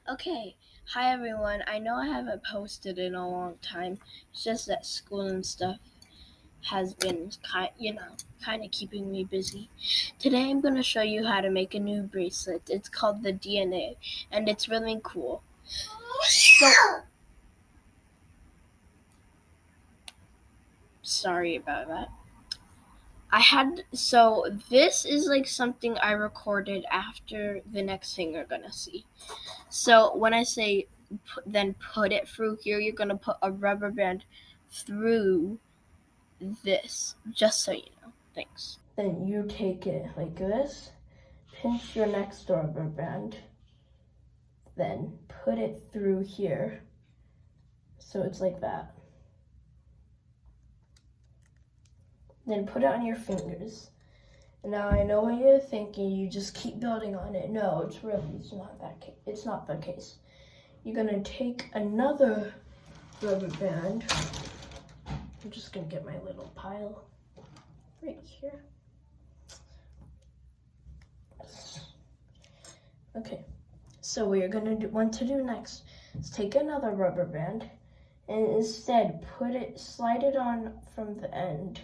Okay, hi everyone. I know I haven't posted in a long time. It's just that school and stuff has been kind of keeping me busy. Today I'm going to show you how to make a new bracelet. It's called the DNA and it's really cool. So sorry about that. This is like something I recorded after the next thing you're going to see. So when I say then put it through here, you're going to put a rubber band through this, just so you know. Thanks. Then you take it like this, pinch your next rubber band, then put it through here. So it's like that. Then put it on your fingers. Now I know what you're thinking, you just keep building on it. No, it's not the case. You're gonna take another rubber band. I'm just gonna get my little pile right here. Okay, so what you're gonna want to do next is take another rubber band and instead slide it on from the end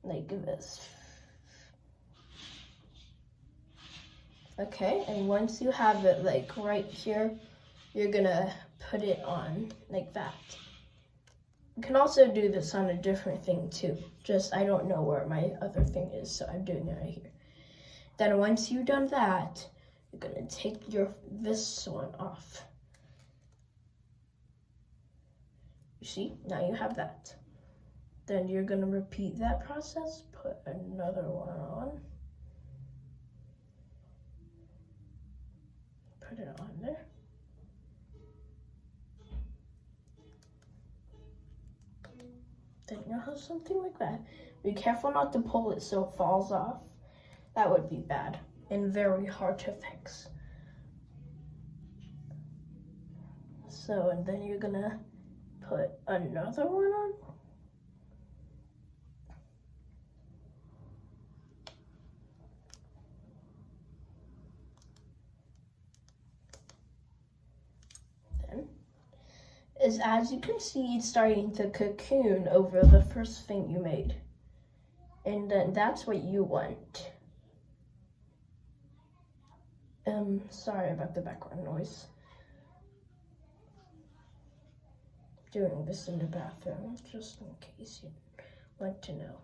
like this. Okay, and once you have it like right here, you're gonna put it on like that. You can also do this on a different thing too. Just I don't know where my other thing is, so I'm doing it right here. Then once you've done that, you're gonna take this one off. You see, now you have that. Then you're gonna repeat that process, put another one on. Put it on there. Then you'll have something like that. Be careful not to pull it so it falls off. That would be bad and very hard to fix. So, and then you're gonna put another one on. Then, as you can see, it's starting to cocoon over the first thing you made. And then that's what you want. Sorry about the background noise. Doing this in the bathroom, just in case you want to know.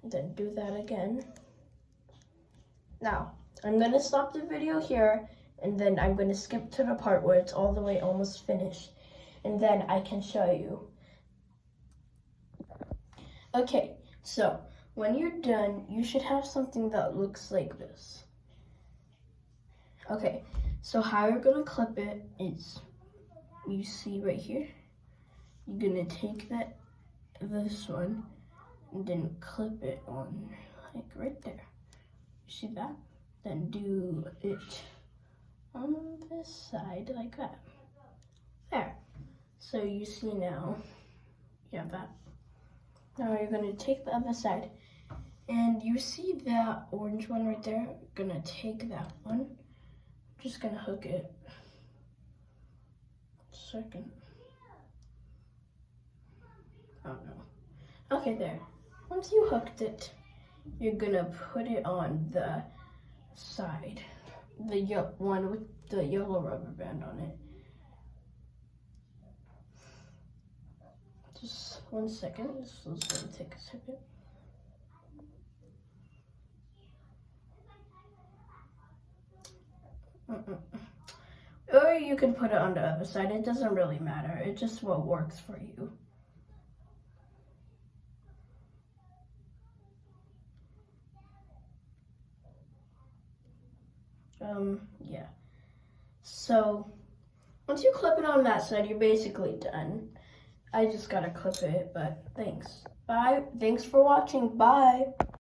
Then do that again. Now, I'm gonna stop the video here, and then I'm gonna skip to the part where it's all the way almost finished, and then I can show you. Okay, so when you're done, you should have something that looks like this. Okay, so how you're gonna clip it is, you see right here, you're gonna take this one and then clip it on like right there. You see that? Then do it on this side like that. There. So you see now, you have that. Now you're gonna take the other side and you see that orange one right there? You're gonna take that one. Just gonna hook it. Second. Oh no. Okay, there. Once you hooked it, you're gonna put it on the side. The one with the yellow rubber band on it. Just 1 second. This is gonna take a second. Or you can put it on the other side. It doesn't really matter. It's just what works for you. Yeah. So, once you clip it on that side, you're basically done. I just gotta clip it, but thanks. Bye. Thanks for watching. Bye.